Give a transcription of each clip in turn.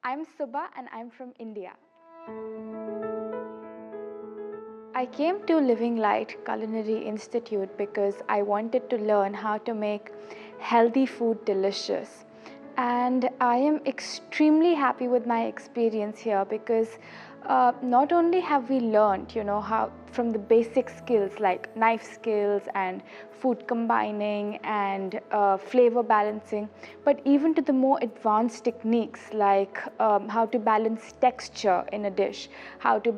I'm Subah and I'm from India. I came to Living Light Culinary Institute because I wanted to learn how to make healthy food delicious. And I am extremely happy with my experience here because not only have we learned, how from the basic skills like knife skills and food combining and flavor balancing, but even to the more advanced techniques like how to balance texture in a dish, how to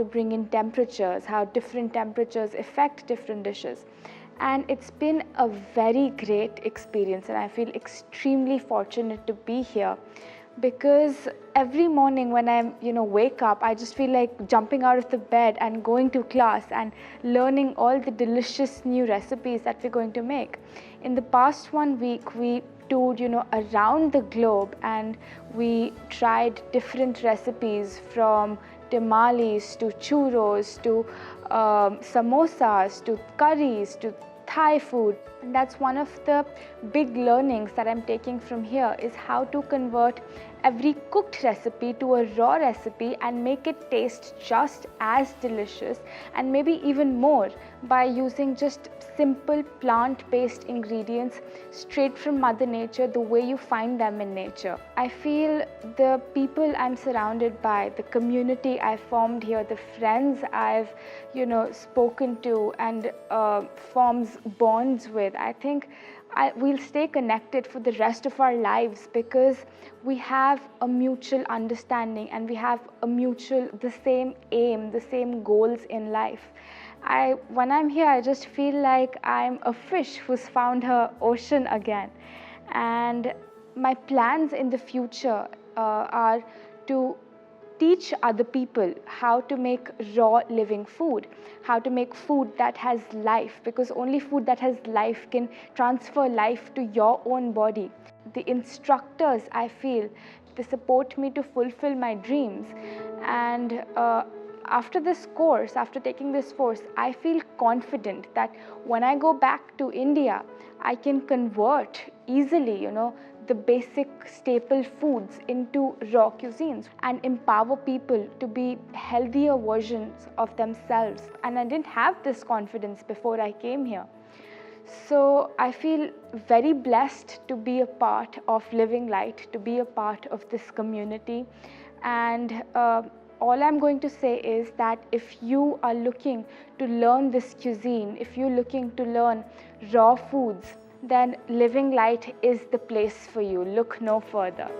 bring in temperatures, how different temperatures affect different dishes. And it's been a very great experience, and I feel extremely fortunate to be here because every morning when I wake up, I just feel like jumping out of the bed and going to class and learning all the delicious new recipes that we're going to make. In the past 1 week, we toured around the globe, and we tried different recipes from tamales to churros to samosas to curries to Thai food. And that's one of the big learnings that I'm taking from here, is how to convert every cooked recipe to a raw recipe and make it taste just as delicious and maybe even more by using just simple plant-based ingredients straight from Mother Nature, the way you find them in nature. I feel the people I'm surrounded by, the community I formed here, the friends I've spoken to and forms bonds with, I think we'll stay connected for the rest of our lives because we have a mutual understanding and we have the same aim, the same goals in life. When I'm here, I just feel like I'm a fish who's found her ocean again. And my plans in the future are to teach other people how to make raw living food, how to make food that has life, because only food that has life can transfer life to your own body. The instructors, I feel, they support me to fulfill my dreams. And after taking this course, I feel confident that when I go back to India, I can convert easily, the basic staple foods into raw cuisines and empower people to be healthier versions of themselves. And I didn't have this confidence before I came here. So I feel very blessed to be a part of Living Light, to be a part of this community. And all I'm going to say is that if you are looking to learn this cuisine, if you're looking to learn raw foods, then Living Light is the place for you. Look no further.